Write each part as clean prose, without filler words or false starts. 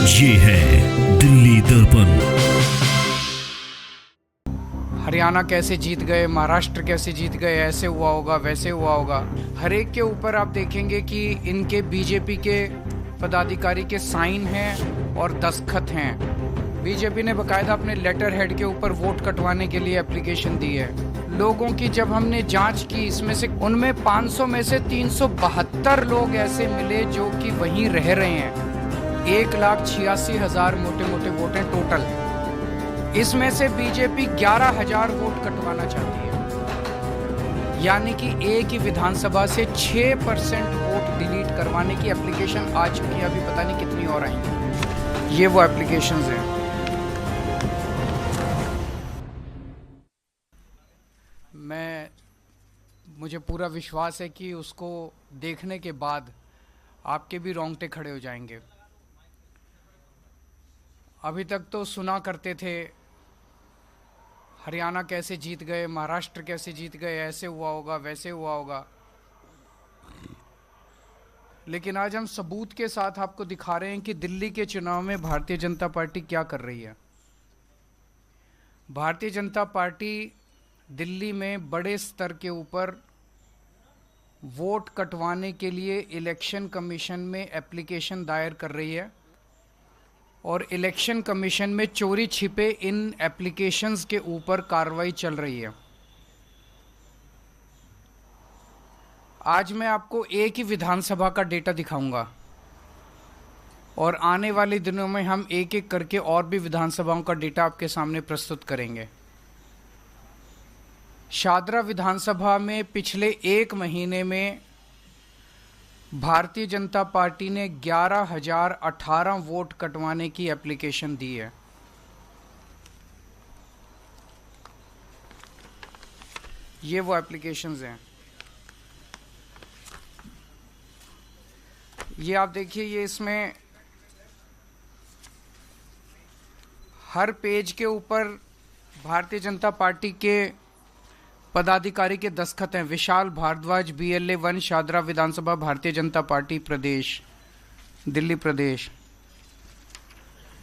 ये है दिल्ली दर्पण। हरियाणा कैसे जीत गए, महाराष्ट्र कैसे जीत गए, ऐसे हुआ होगा वैसे हुआ होगा। हर एक के ऊपर आप देखेंगे कि इनके बीजेपी के पदाधिकारी के साइन हैं और दस्तखत हैं। बीजेपी ने बकायदा अपने लेटर हेड के ऊपर वोट कटवाने के लिए एप्लीकेशन दी है। लोगों की जब हमने जांच की, इसमें से उनमें 500 में से 372 लोग ऐसे मिले जो कि वहीं रह रहे हैं। 1,86,000 मोटे मोटे वोट हैं टोटल। इसमें से बीजेपी 11,000 वोट कटवाना चाहती है, यानी कि एक ही विधानसभा से 6% वोट डिलीट करवाने की एप्लीकेशन आ चुकी है। अभी पता नहीं कितनी और आएंगी। ये वो एप्लीकेशंस हैं। मुझे पूरा विश्वास है कि उसको देखने के बाद आपके भी रोंगटे खड़े हो जाएंगे। अभी तक तो सुना करते थे हरियाणा कैसे जीत गए, महाराष्ट्र कैसे जीत गए, ऐसे हुआ होगा वैसे हुआ होगा। लेकिन आज हम सबूत के साथ आपको दिखा रहे हैं कि दिल्ली के चुनाव में भारतीय जनता पार्टी क्या कर रही है। भारतीय जनता पार्टी दिल्ली में बड़े स्तर के ऊपर वोट कटवाने के लिए इलेक्शन कमीशन में एप्लीकेशन दायर कर रही है और इलेक्शन कमीशन में चोरी छिपे इन एप्लीकेशंस के ऊपर कार्रवाई चल रही है। आज मैं आपको एक ही विधानसभा का डेटा दिखाऊंगा और आने वाले दिनों में हम एक एक करके और भी विधानसभाओं का डेटा आपके सामने प्रस्तुत करेंगे। शादरा विधानसभा में पिछले एक महीने में भारतीय जनता पार्टी ने 11,018 वोट कटवाने की एप्लीकेशन दी है। ये वो एप्लीकेशंस हैं। ये आप देखिए, ये इसमें हर पेज के ऊपर भारतीय जनता पार्टी के पदाधिकारी के दस्तखत हैं। विशाल भारद्वाज, BLA 1, शादरा विधानसभा, भारतीय जनता पार्टी प्रदेश, दिल्ली प्रदेश।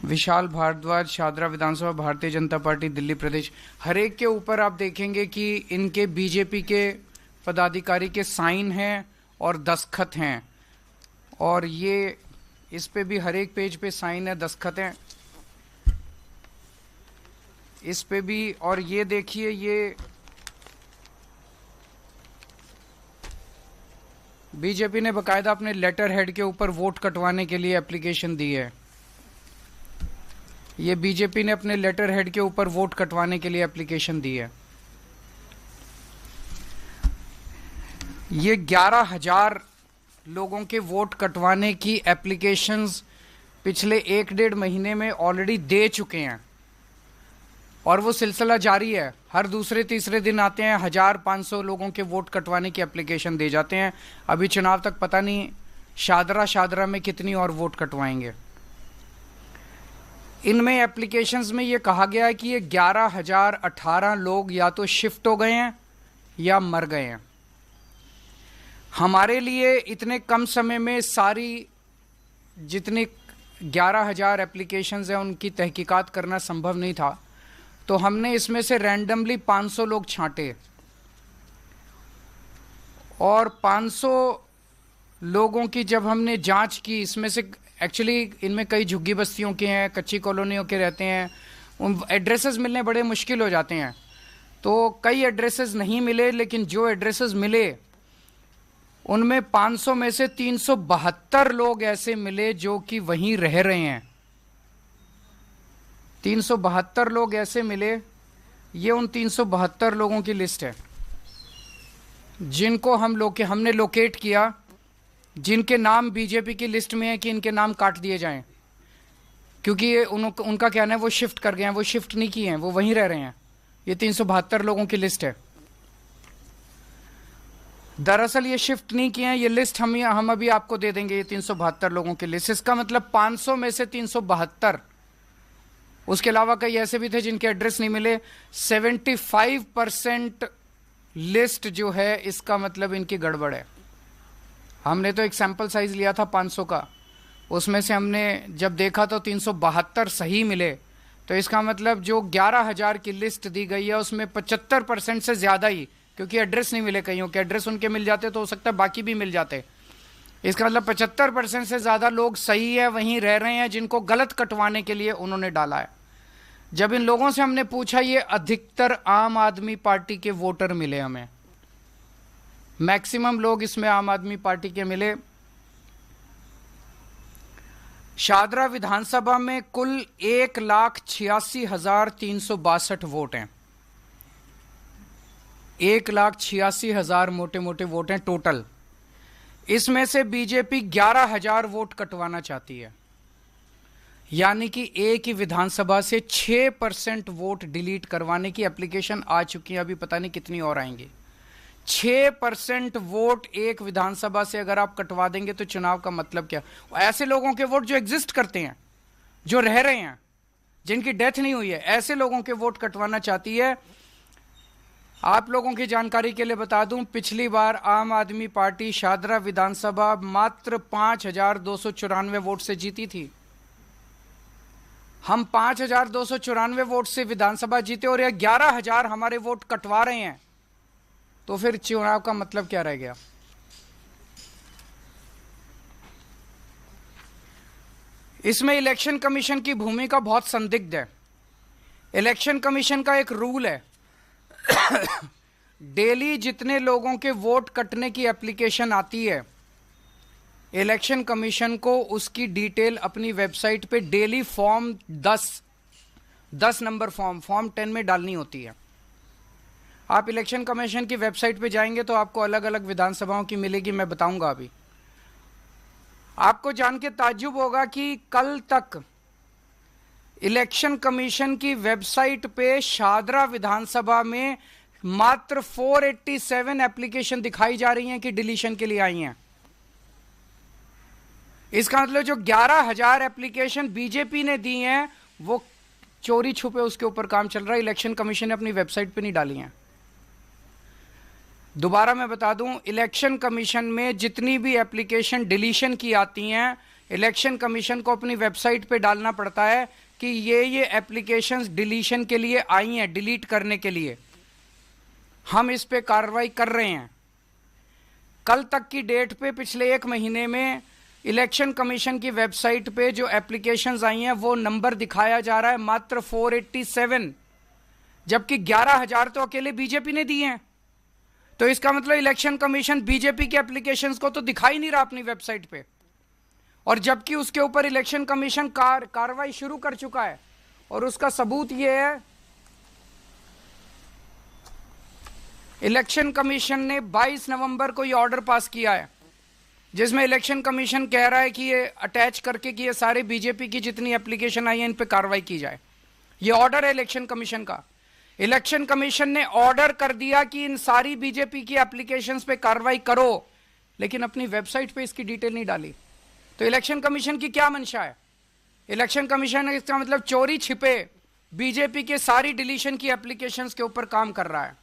विशाल भारद्वाज, शादरा विधानसभा, भारतीय जनता पार्टी, दिल्ली प्रदेश। हर एक के ऊपर आप देखेंगे कि इनके बीजेपी के पदाधिकारी के साइन हैं और दस्तखत हैं। और ये इस पे भी हर एक पेज पे साइन है, दस्तखत हैं इस पे भी। और ये देखिए, ये बीजेपी ने बकायदा अपने लेटर हेड के ऊपर वोट कटवाने के लिए एप्लीकेशन दी है। ये बीजेपी ने अपने लेटर हेड के ऊपर वोट कटवाने के लिए एप्लीकेशन दी है। ये 11,000 लोगों के वोट कटवाने की एप्लीकेशंस पिछले 1-1.5 महीने में ऑलरेडी दे चुके हैं और वो सिलसिला जारी है। हर दूसरे तीसरे दिन आते हैं, 1,500 लोगों के वोट कटवाने की एप्लीकेशन दे जाते हैं। अभी चुनाव तक पता नहीं शादरा में कितनी और वोट कटवाएंगे। इनमें एप्लीकेशंस में ये कहा गया है कि ये 11,018 लोग या तो शिफ्ट हो गए हैं या मर गए हैं। हमारे लिए इतने कम समय में सारी जितनी 11,000 एप्लीकेशंस हैं उनकी तहकीकात करना संभव नहीं था, तो हमने इसमें से रैंडमली 500 लोग छांटे और 500 लोगों की जब हमने जांच की, इसमें से एक्चुअली इनमें कई झुग्गी बस्तियों के हैं, कच्ची कॉलोनियों के रहते हैं, उन एड्रेसेस मिलने बड़े मुश्किल हो जाते हैं। तो कई एड्रेसेस नहीं मिले, लेकिन जो एड्रेसेस मिले उनमें 500 में से 372 लोग ऐसे मिले जो कि वहीं रह रहे हैं। 372 लोग ऐसे मिले। ये उन 372 लोगों की लिस्ट है जिनको हमने लोकेट किया, जिनके नाम बीजेपी की लिस्ट में है कि इनके नाम काट दिए जाएं, क्योंकि ये उनका कहना है वो शिफ्ट कर गए हैं। वो शिफ्ट नहीं किए हैं, वो वहीं रह रहे हैं। ये 372 लोगों की लिस्ट है। दरअसल ये शिफ्ट नहीं किए हैं। ये लिस्ट हम अभी आपको दे देंगे, ये 372 लोगों की लिस्ट। इसका मतलब 500 में से 372। उसके अलावा कई ऐसे भी थे जिनके एड्रेस नहीं मिले। 75% लिस्ट जो है, इसका मतलब इनकी गड़बड़ है। हमने तो एक सैंपल साइज लिया था 500 का, उसमें से हमने जब देखा तो 372 सही मिले। तो इसका मतलब जो 11,000 की लिस्ट दी गई है उसमें 75% से ज़्यादा ही, क्योंकि एड्रेस नहीं मिले, कईयों के एड्रेस उनके मिल जाते तो हो सकता है बाकी भी मिल जाते। इसका मतलब 75% से ज़्यादा लोग सही है वहीं रह रहे हैं जिनको गलत कटवाने के लिए उन्होंने डाला है। जब इन लोगों से हमने पूछा, ये अधिकतर आम आदमी पार्टी के वोटर मिले हमें, मैक्सिमम लोग इसमें आम आदमी पार्टी के मिले। शादरा विधानसभा में कुल 1,86,362 वोट हैं। 1,86,000 मोटे मोटे वोट हैं टोटल। इसमें से बीजेपी 11,000 वोट कटवाना चाहती है, यानी कि एक ही विधानसभा से 6% वोट डिलीट करवाने की एप्लीकेशन आ चुकी है। अभी पता नहीं कितनी और आएंगी। 6% वोट एक विधानसभा से अगर आप कटवा देंगे तो चुनाव का मतलब क्या? ऐसे लोगों के वोट जो एग्जिस्ट करते हैं, जो रह रहे हैं, जिनकी डेथ नहीं हुई है, ऐसे लोगों के वोट कटवाना चाहती है। आप लोगों की जानकारी के लिए बता दूं, पिछली बार आम आदमी पार्टी शादरा विधानसभा मात्र 5,294 वोट से जीती थी। हम 5,294 वोट से विधानसभा जीते और यह 11,000 हमारे वोट कटवा रहे हैं, तो फिर चुनाव का मतलब क्या रह गया? इसमें इलेक्शन कमीशन की भूमिका बहुत संदिग्ध है। इलेक्शन कमीशन का एक रूल है, डेली जितने लोगों के वोट कटने की एप्लीकेशन आती है, इलेक्शन कमीशन को उसकी डिटेल अपनी वेबसाइट पे डेली फॉर्म 10 नंबर फॉर्म 10 में डालनी होती है। आप इलेक्शन कमीशन की वेबसाइट पे जाएंगे तो आपको अलग अलग विधानसभाओं की मिलेगी, मैं बताऊंगा अभी। आपको जान के ताज्जुब होगा कि कल तक इलेक्शन कमीशन की वेबसाइट पे शादरा विधानसभा में मात्र 487 एप्लीकेशन दिखाई जा रही हैं कि डिलीशन के लिए आई हैं। इसका मतलब जो 11,000 एप्लीकेशन बीजेपी ने दी हैं वो चोरी छुपे उसके ऊपर काम चल रहा है, इलेक्शन कमीशन ने अपनी वेबसाइट पे नहीं डाली हैं। दोबारा मैं बता दूं, इलेक्शन कमीशन में जितनी भी एप्लीकेशन डिलीशन की आती हैं, इलेक्शन कमीशन को अपनी वेबसाइट पे डालना पड़ता है कि ये एप्लीकेशंस डिलीशन के लिए आई हैं, डिलीट करने के लिए हम इस पे कार्रवाई कर रहे हैं। कल तक की डेट पे पिछले 1 महीने में इलेक्शन कमीशन की वेबसाइट पे जो एप्लीकेशंस आई हैं वो नंबर दिखाया जा रहा है मात्र 487, जबकि 11,000 तो अकेले बीजेपी ने दिए हैं। तो इसका मतलब इलेक्शन कमीशन बीजेपी के एप्लीकेशंस को तो दिखा ही नहीं रहा अपनी वेबसाइट पे, और जबकि उसके ऊपर इलेक्शन कमीशन कार्रवाई शुरू कर चुका है। और उसका सबूत यह है, इलेक्शन कमीशन ने 22 नवंबर को यह ऑर्डर पास किया है जिसमें इलेक्शन कमीशन कह रहा है कि ये अटैच करके कि ये सारे बीजेपी की जितनी एप्लीकेशन आई है इन पे कार्रवाई की जाए। ये ऑर्डर है इलेक्शन कमीशन का। इलेक्शन कमीशन ने ऑर्डर कर दिया कि इन सारी बीजेपी की एप्लीकेशंस पे कार्रवाई करो, लेकिन अपनी वेबसाइट पे इसकी डिटेल नहीं डाली। तो इलेक्शन कमीशन की क्या मंशा है? इलेक्शन कमीशन इसका मतलब चोरी छिपे बीजेपी के सारी डिलीशन की एप्लीकेशंस के ऊपर काम कर रहा है।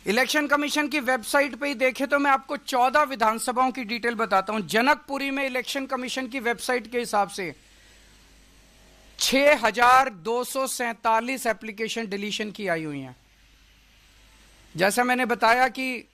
इलेक्शन कमीशन की वेबसाइट पे ही देखें तो मैं आपको 14 विधानसभाओं की डिटेल बताता हूं। जनकपुरी में इलेक्शन कमीशन की वेबसाइट के हिसाब से 6,247 एप्लीकेशन डिलीशन की आई हुई हैं। जैसा मैंने बताया कि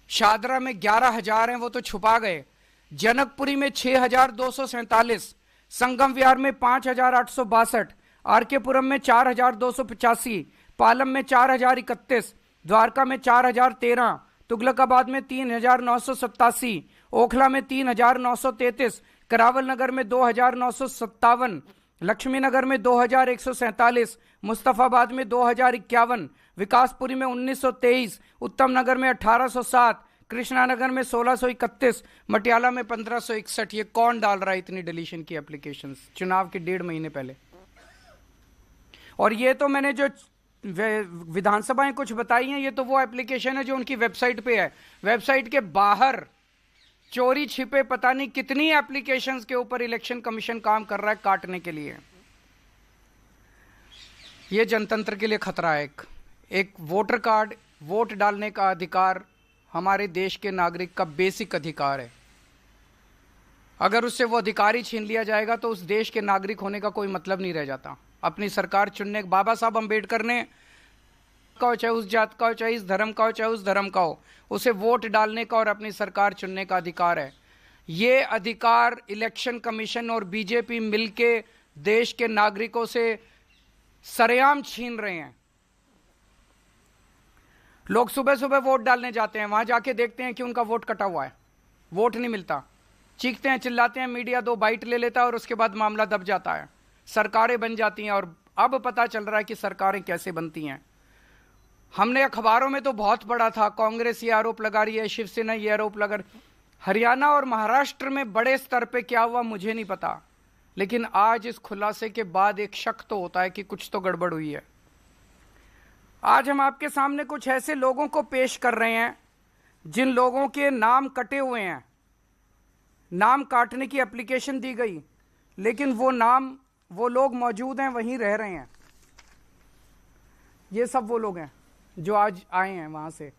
शादरा में 11,000 हैं, वो तो छुपा गए। जनकपुरी में 6,247, संगम विहार में 5,862, आरकेपुरम में 4,285, पालम में 4,031, द्वारका में 4,013, तुगलकाबाद में 3,987, ओखला में 3,933, करावल नगर में 2,957, लक्ष्मी नगर में 2,147, मुस्तफाबाद में 2,051, विकासपुरी में 1,923, उत्तम नगर में 1,807, कृष्णानगर में 1,631, मटियाला में 1,561। ये कौन डाल रहा है इतनी डिलीशन की एप्लीकेशंस चुनाव के 1.5 महीने पहले? और ये तो मैंने जो विधानसभाएं कुछ बताई हैं, ये तो वो एप्लीकेशन है जो उनकी वेबसाइट पे है। वेबसाइट के बाहर चोरी छिपे पता नहीं कितनी एप्लीकेशंस के ऊपर इलेक्शन कमीशन काम कर रहा है काटने के लिए। ये जनतंत्र के लिए खतरा है। एक वोटर कार्ड वोट डालने का अधिकार हमारे देश के नागरिक का बेसिक अधिकार है। अगर उससे वो अधिकार ही छीन लिया जाएगा तो उस देश के नागरिक होने का कोई मतलब नहीं रह जाता। अपनी सरकार चुनने, बाबा साहब अंबेडकर ने का हो, चाहे उस जात का हो, चाहे इस धर्म का हो, चाहे उस धर्म का हो, उसे वोट डालने का और अपनी सरकार चुनने का अधिकार है। ये अधिकार इलेक्शन कमीशन और बीजेपी मिलके देश के नागरिकों से सरेआम छीन रहे हैं। लोग सुबह सुबह वोट डालने जाते हैं, वहां जाके देखते हैं कि उनका वोट कटा हुआ है, वोट नहीं मिलता, चीखते हैं, चिल्लाते हैं, मीडिया 2 बाइट ले लेता है और उसके बाद मामला दब जाता है, सरकारें बन जाती हैं। और अब पता चल रहा है कि सरकारें कैसे बनती हैं। हमने अखबारों में तो बहुत पढ़ा था, कांग्रेस ये आरोप लगा रही है, शिवसेना ये आरोप लगा रही। हरियाणा और महाराष्ट्र में बड़े स्तर पे क्या हुआ मुझे नहीं पता, लेकिन आज इस खुलासे के बाद एक शक तो होता है कि कुछ तो गड़बड़ हुई है। आज हम आपके सामने कुछ ऐसे लोगों को पेश कर रहे हैं जिन लोगों के नाम कटे हुए हैं, नाम काटने की एप्लीकेशन दी गई, लेकिन वो लोग मौजूद हैं, वहीं रह रहे हैं। ये सब वो लोग हैं जो आज आए हैं वहां से।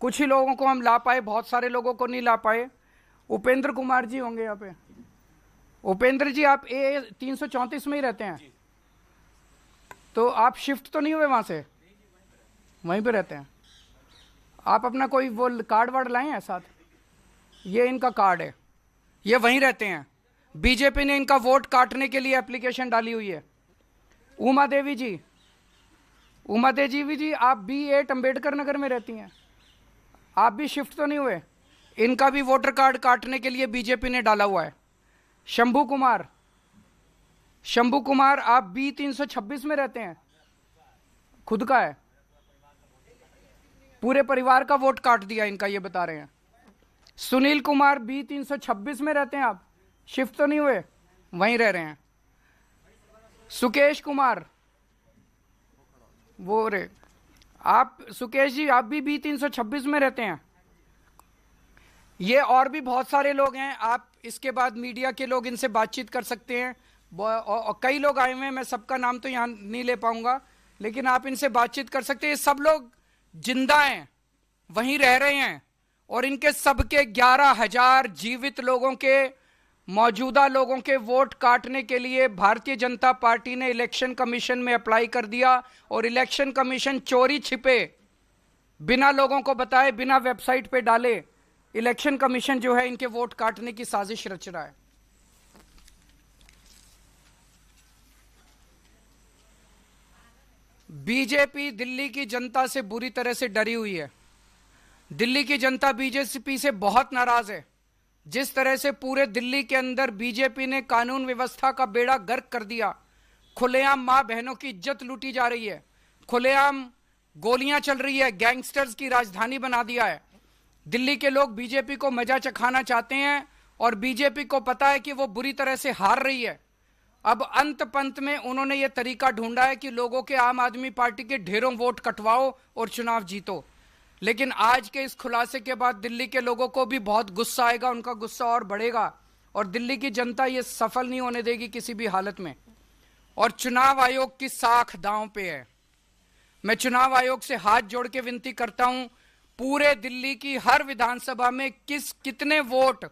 कुछ ही लोगों को हम ला पाए, बहुत सारे लोगों को नहीं ला पाए। उपेंद्र कुमार जी होंगे यहाँ पे। उपेंद्र जी, आप ए 334 में ही रहते हैं, तो आप शिफ्ट तो नहीं हुए वहां से? वहीं पे रहते हैं आप? अपना कोई वो कार्ड वार्ड लाए हैं साथ? ये इनका कार्ड है, ये वहीं रहते हैं। बीजेपी ने इनका वोट काटने के लिए एप्लीकेशन डाली हुई है। उमा देवी जी, आप B8 अंबेडकर नगर में रहती हैं, आप भी शिफ्ट तो नहीं हुए? इनका भी वोटर कार्ड काटने के लिए बीजेपी ने डाला हुआ है। शंभू कुमार, आप B326 में रहते हैं, खुद का है, पूरे परिवार का वोट काट दिया इनका, ये बता रहे हैं। सुनील कुमार, B326 में रहते हैं आप, शिफ्ट तो नहीं हुए, वहीं रह रहे हैं। सुकेश कुमार, सुकेश जी, आप भी B326 में रहते हैं। ये और भी बहुत सारे लोग हैं। आप इसके बाद मीडिया के लोग इनसे बातचीत कर सकते हैं, और कई लोग आए हुए हैं, मैं सबका नाम तो यहाँ नहीं ले पाऊंगा, लेकिन आप इनसे बातचीत कर सकते हैं। सब लोग जिंदा हैं, वहीं रह रहे हैं, और इनके सबके 11,000 जीवित लोगों के, मौजूदा लोगों के वोट काटने के लिए भारतीय जनता पार्टी ने इलेक्शन कमीशन में अप्लाई कर दिया, और इलेक्शन कमीशन चोरी छिपे, बिना लोगों को बताए, बिना वेबसाइट पे डाले, इलेक्शन कमीशन जो है इनके वोट काटने की साजिश रच रहा है। बीजेपी दिल्ली की जनता से बुरी तरह से डरी हुई है। दिल्ली की जनता बीजेपी से बहुत नाराज है। जिस तरह से पूरे दिल्ली के अंदर बीजेपी ने कानून व्यवस्था का बेड़ा गर्क कर दिया, खुलेआम मां बहनों की इज्जत लूटी जा रही है, खुलेआम गोलियां चल रही है, गैंगस्टर्स की राजधानी बना दिया है। दिल्ली के लोग बीजेपी को मजा चखाना चाहते हैं, और बीजेपी को पता है कि वो बुरी तरह से हार रही है। अब अंत पंत में उन्होंने ये तरीका ढूंढा है कि लोगों के, आम आदमी पार्टी के ढेरों वोट कटवाओ और चुनाव जीतो। लेकिन आज के इस खुलासे के बाद दिल्ली के लोगों को भी बहुत गुस्सा आएगा, उनका गुस्सा और बढ़ेगा, और दिल्ली की जनता ये सफल नहीं होने देगी किसी भी हालत में। और चुनाव आयोग की साख दांव पे है। मैं चुनाव आयोग से हाथ जोड़ के विनती करता हूं, पूरे दिल्ली की हर विधानसभा में कितने वोट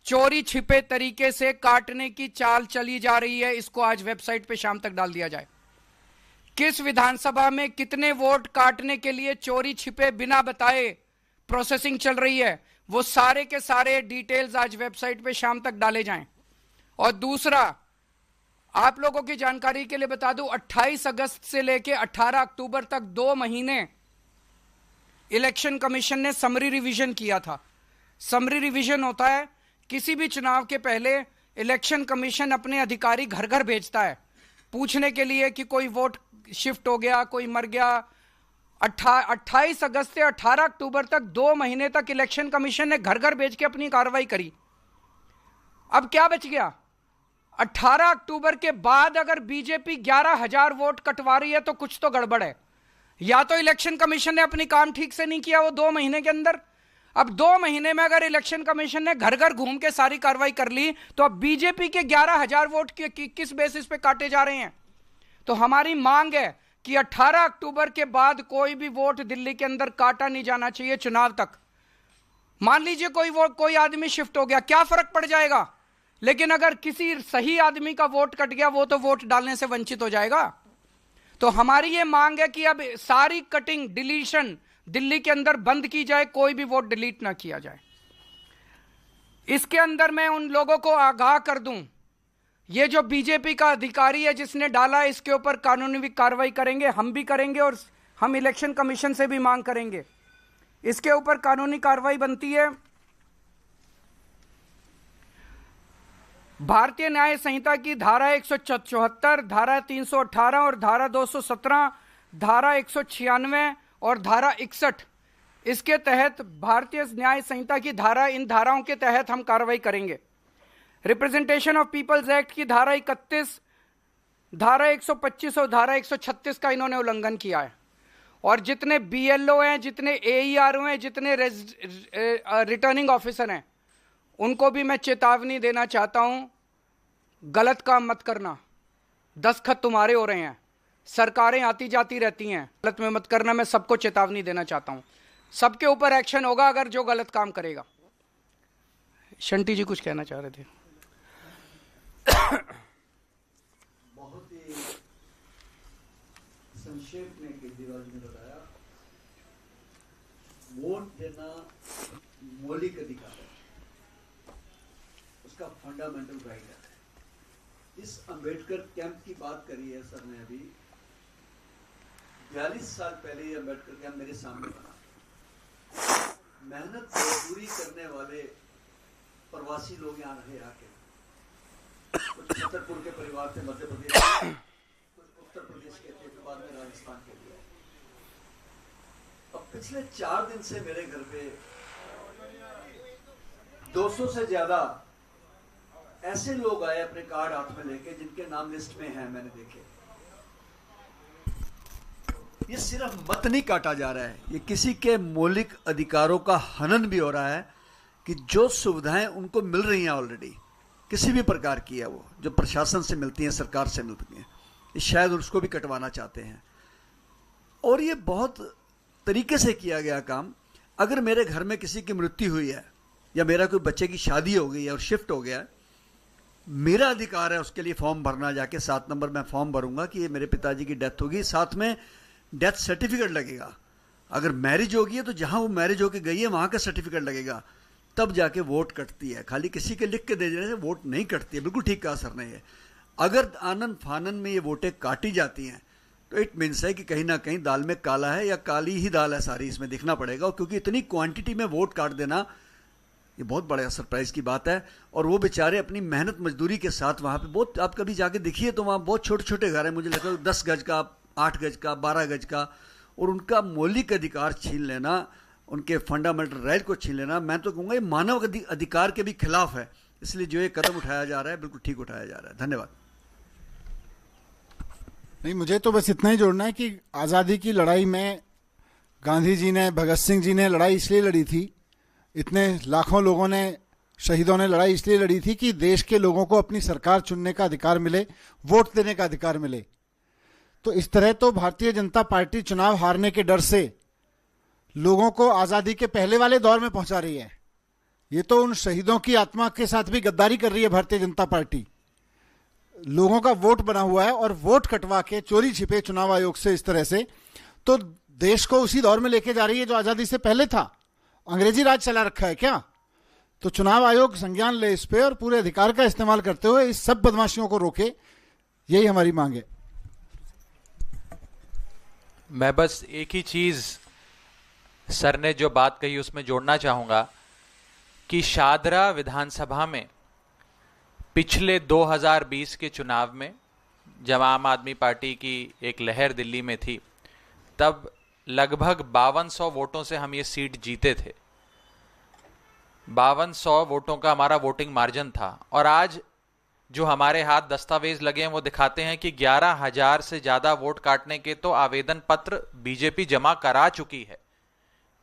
चोरी छिपे तरीके से काटने की चाल चली जा रही है, इसको आज वेबसाइट पे शाम तक डाल दिया जाए। किस विधानसभा में कितने वोट काटने के लिए चोरी छिपे बिना बताए प्रोसेसिंग चल रही है, वो सारे के सारे डिटेल्स आज वेबसाइट पे शाम तक डाले जाएं। और दूसरा, आप लोगों की जानकारी के लिए बता दूं, 28 अगस्त से लेकर 18 अक्टूबर तक 2 महीने इलेक्शन कमीशन ने समरी रिवीजन किया था। समरी रिवीजन होता है, किसी भी चुनाव के पहले इलेक्शन कमीशन अपने अधिकारी घर घर भेजता है पूछने के लिए कि कोई वोट शिफ्ट हो गया, कोई मर गया। 28 अगस्त से 18 अक्टूबर तक 2 महीने तक इलेक्शन कमीशन ने घर घर भेज के अपनी कार्रवाई करी। अब क्या बच गया? 18 अक्टूबर के बाद अगर बीजेपी 11,000 वोट कटवा रही है तो कुछ तो गड़बड़ है। या तो इलेक्शन कमीशन ने अपनी काम ठीक से नहीं किया वो 2 महीने के अंदर। अब 2 महीने में अगर इलेक्शन कमीशन ने घर घर घूम के सारी कार्रवाई कर ली, तो अब बीजेपी के 11,000 वोट किस बेसिस पे काटे जा रहे हैं? तो हमारी मांग है कि 18 अक्टूबर के बाद कोई भी वोट दिल्ली के अंदर काटा नहीं जाना चाहिए चुनाव तक। मान लीजिए कोई आदमी शिफ्ट हो गया, क्या फर्क पड़ जाएगा? लेकिन अगर किसी सही आदमी का वोट कट गया, वो तो वोट डालने से वंचित हो जाएगा। तो हमारी ये मांग है कि अब सारी कटिंग, डिलीशन दिल्ली के अंदर बंद की जाए, कोई भी वोट डिलीट ना किया जाए। इसके अंदर मैं उन लोगों को आगाह कर दूं, ये जो बीजेपी का अधिकारी है जिसने डाला, इसके ऊपर कानूनी कार्रवाई करेंगे, हम भी करेंगे और हम इलेक्शन कमीशन से भी मांग करेंगे। इसके ऊपर कानूनी कार्रवाई बनती है। भारतीय न्याय संहिता की धारा 174, धारा 318 और धारा 217, धारा 196 और धारा 61, इसके तहत भारतीय न्याय संहिता की इन धाराओं के तहत हम कार्रवाई करेंगे। रिप्रेजेंटेशन ऑफ पीपल्स एक्ट की धारा 31, धारा 125 और धारा 136 का इन्होंने उल्लंघन किया है। और जितने बीएलओ हैं, जितने एईआरओ हैं, जितने रिटर्निंग ऑफिसर हैं, उनको भी मैं चेतावनी देना चाहता हूं, गलत काम मत करना। दस्तखत तुम्हारे हो रहे हैं, सरकारें आती जाती रहती हैं, गलत में मत करना। मैं सबको चेतावनी देना चाहता हूं, सबके ऊपर एक्शन होगा अगर जो गलत काम करेगा। शंटी जी कुछ कहना चाह रहे थे। बहुत ही संक्षेप में केजरीवाल जी ने बताया, वोट देना मौलिक अधिकार है, उसका फंडामेंटल राइट है। इस अंबेडकर कैंप की बात करी है सर ने अभी। 42 साल पहले ये अंबेडकर कैंप मेरे सामने बना। मेहनत मजदूरी करने वाले प्रवासी लोग यहाँ रहे आके, कुछ छतरपुर के परिवार थे, मध्य प्रदेश के, कुछ उत्तर प्रदेश के थे, बाद में राजस्थान के लिए। अब पिछले 4 दिन से मेरे घर पे 200 से ज्यादा ऐसे लोग आए अपने कार्ड हाथ में लेके, जिनके नाम लिस्ट में हैं, मैंने देखे। ये सिर्फ मत नहीं काटा जा रहा है, ये किसी के मौलिक अधिकारों का हनन भी हो रहा है कि जो सुविधाएं उनको मिल रही हैं ऑलरेडी, किसी भी प्रकार की है, वो जो प्रशासन से मिलती हैं, सरकार से मिलती हैं, ये शायद उसको भी कटवाना चाहते हैं। और ये बहुत तरीके से किया गया काम। अगर मेरे घर में किसी की मृत्यु हुई है या मेरा कोई बच्चे की शादी हो गई है और शिफ्ट हो गया है, मेरा अधिकार है उसके लिए फॉर्म भरना। जाके 7 नंबर में फॉर्म भरूंगा कि ये मेरे पिताजी की डेथ होगी, साथ में डेथ सर्टिफिकेट लगेगा। अगर मैरिज होगी है तो जहां वो मैरिज होके गई है वहां का सर्टिफिकेट लगेगा, तब जाके वोट कटती है। खाली किसी के लिख के दे देने से वोट नहीं कटती है। बिल्कुल ठीक कहा सर ने ये। अगर आनन फानन में ये वोटें काटी जाती हैं तो इट मीन्स है कि कहीं ना कहीं दाल में काला है, या काली ही दाल है सारी, इसमें दिखना पड़ेगा। और क्योंकि इतनी क्वांटिटी में वोट काट देना ये बहुत बड़ा सरप्राइज की बात है। और वो बेचारे अपनी मेहनत मजदूरी के साथ वहाँ पे बहुत, आप कभी जाके देखिए तो वहाँ बहुत छोटे छोटे घर हैं, मुझे लगता है 10 गज का, 8 गज का, 12 गज का, और उनका मौलिक अधिकार छीन लेना, उनके फंडामेंटल राइट को छीन लेना, मैं तो कहूँगा ये मानव अधिकार के भी खिलाफ है। इसलिए जो ये कदम उठाया जा रहा है बिल्कुल ठीक उठाया जा रहा है। धन्यवाद। नहीं, मुझे तो बस इतना ही जोड़ना है कि आज़ादी की लड़ाई में गांधी जी ने, भगत सिंह जी ने लड़ाई इसलिए लड़ी थी, इतने लाखों लोगों ने, शहीदों ने लड़ाई इसलिए लड़ी थी कि देश के लोगों को अपनी सरकार चुनने का अधिकार मिले, वोट देने का अधिकार मिले। तो इस तरह तो भारतीय जनता पार्टी चुनाव हारने के डर से लोगों को आज़ादी के पहले वाले दौर में पहुंचा रही है। ये तो उन शहीदों की आत्मा के साथ भी गद्दारी कर रही है भारतीय जनता पार्टी। लोगों का वोट बना हुआ है और वोट कटवा के चोरी छिपे चुनाव आयोग से इस तरह से, तो देश को उसी दौर में लेके जा रही है जो आज़ादी से पहले था। अंग्रेजी राज चला रखा है क्या? तो चुनाव आयोग संज्ञान ले इस पे और पूरे अधिकार का इस्तेमाल करते हुए इस सब बदमाशियों को रोके, यही हमारी मांग है। मैं बस एक ही चीज सर ने जो बात कही उसमें जोड़ना चाहूंगा कि शादरा विधानसभा में पिछले 2020 के चुनाव में जब आम आदमी पार्टी की एक लहर दिल्ली में थी, तब लगभग 5200 वोटों से हम ये सीट जीते थे। 5200 वोटों का हमारा वोटिंग मार्जिन था। और आज जो हमारे हाथ दस्तावेज लगे हैं वो दिखाते हैं कि 11,000 से ज्यादा वोट काटने के तो आवेदन पत्र बीजेपी जमा करा चुकी है।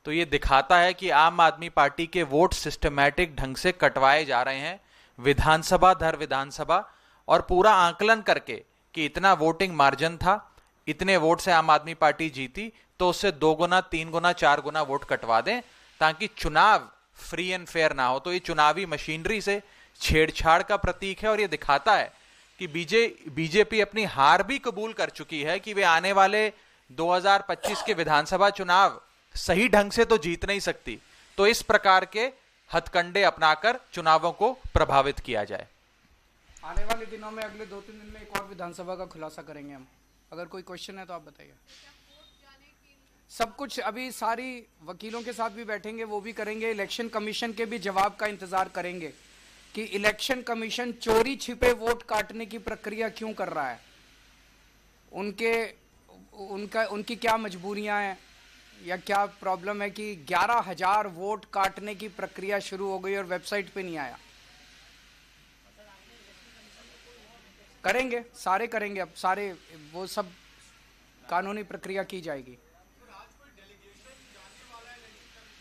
तो ये दिखाता है कि आम आदमी पार्टी के वोट सिस्टमैटिक ढंग से कटवाए जा रहे हैं, विधानसभा दर विधानसभा, और पूरा आंकलन करके कि इतना वोटिंग मार्जिन था, इतने वोट से आम आदमी पार्टी जीती, तो उससे 2 गुना 3 गुना 4 गुना वोट कटवा दें ताकि चुनाव फ्री एंड फेयर ना हो। तो ये चुनावी मशीनरी से छेड़छाड़ का प्रतीक है और ये दिखाता है कि बीजेपी अपनी हार भी कबूल कर चुकी है कि वे आने वाले 2025 के विधानसभा चुनाव सही ढंग से तो जीत नहीं सकती। तो इस प्रकार के हथकंडे अपनाकर चुनावों को प्रभावित किया जाए। आने वाले दिनों में अगले 2-3 दिन में एक और विधानसभा का खुलासा करेंगे हम। अगर कोई क्वेश्चन है तो आप बताइए। सब कुछ अभी सारी वकीलों के साथ भी बैठेंगे, वो भी करेंगे। इलेक्शन कमीशन के भी जवाब का इंतजार करेंगे कि इलेक्शन कमीशन चोरी छिपे वोट काटने की प्रक्रिया क्यों कर रहा है, उनकी क्या मजबूरियां हैं या क्या प्रॉब्लम है कि 11,000 वोट काटने की प्रक्रिया शुरू हो गई और वेबसाइट पे नहीं आया। करेंगे, सारे करेंगे। अब सारे वो सब कानूनी प्रक्रिया की जाएगी,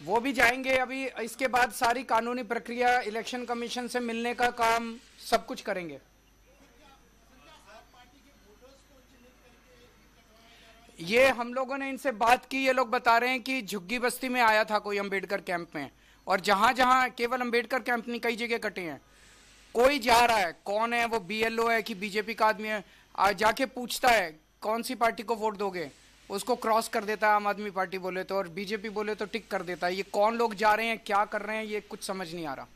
वो भी जाएंगे। अभी इसके बाद सारी कानूनी प्रक्रिया, इलेक्शन कमीशन से मिलने का काम, सब कुछ करेंगे। ये हम लोगों ने इनसे बात की, ये लोग बता रहे हैं कि झुग्गी बस्ती में आया था कोई अंबेडकर कैंप में, और जहां जहां, केवल अंबेडकर कैंप नहीं, कई जगह कटे हैं। कोई जा रहा है, कौन है वो, BLO है कि बीजेपी का आदमी है, जाके पूछता है कौन सी पार्टी को वोट दोगे, उसको क्रॉस कर देता है आम आदमी पार्टी बोले तो, और बीजेपी बोले तो टिक कर देता है। ये कौन लोग जा रहे हैं, क्या कर रहे हैं, ये कुछ समझ नहीं आ रहा।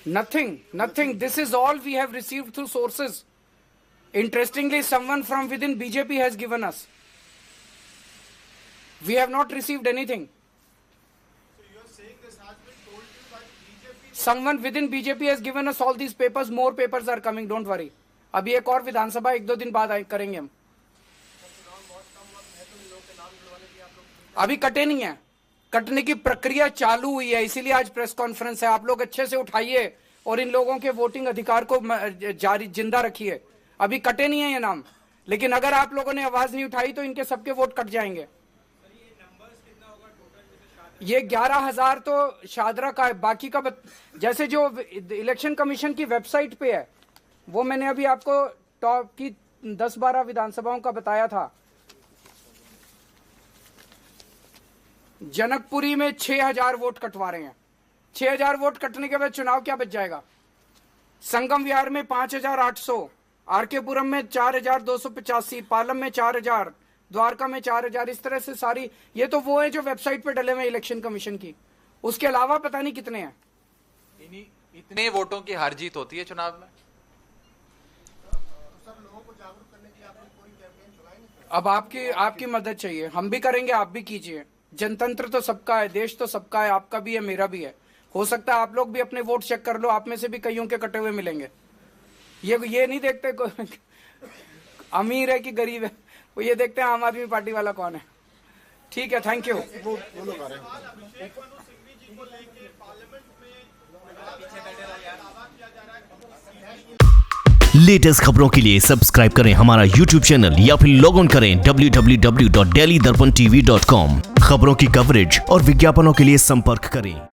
Nothing. This is all we have received through sources. Interestingly, someone from within BJP has given us. We have not received anything. So you are saying this has been told to you by BJP? Someone within BJP has given us all these papers. More papers are coming. Don't worry. अभी एक और विधानसभा 1-2 दिन बाद करेंगे हम। अभी कटे नहीं है, कटने की प्रक्रिया चालू हुई है, इसीलिए आज प्रेस कॉन्फ्रेंस है। आप लोग अच्छे से उठाइए और इन लोगों के वोटिंग अधिकार को जारी जिंदा रखिए। अभी कटे नहीं है ये नाम, लेकिन अगर आप लोगों ने आवाज नहीं उठाई तो इनके सबके वोट कट जाएंगे। ये 11,000 तो शादरा का है, बाकी का जैसे जो इलेक्शन कमीशन की वेबसाइट पे है, वो मैंने अभी आपको टॉप की 10-12 विधानसभाओं का बताया था। जनकपुरी में 6,000 वोट कटवा रहे हैं। 6,000 वोट कटने के बाद चुनाव क्या बच जाएगा? संगम विहार में 5,800, आरकेपुरम में 4,285, पालम में 4,000, द्वारका में 4,000। इस तरह से सारी, ये तो वो है जो वेबसाइट पे डले हुए इलेक्शन कमीशन की, उसके अलावा पता नहीं कितने हैं। इतने वोटों की हार जीत होती है चुनाव में। अब आपकी मदद चाहिए, हम भी करेंगे, आप भी कीजिए। जनतंत्र तो सबका है, देश तो सबका है, आपका भी है, मेरा भी है। हो सकता है आप लोग भी अपने वोट चेक कर लो, आप में से भी कईयों के कटे हुए मिलेंगे। ये नहीं देखते अमीर है कि गरीब है, वो ये देखते हैं आम आदमी पार्टी वाला कौन है। ठीक है, थैंक यू। लेटेस्ट खबरों के लिए सब्सक्राइब करें हमारा YouTube चैनल या फिर लॉग ऑन करें www.delhidarpantv.com। खबरों की कवरेज और विज्ञापनों के लिए संपर्क करें।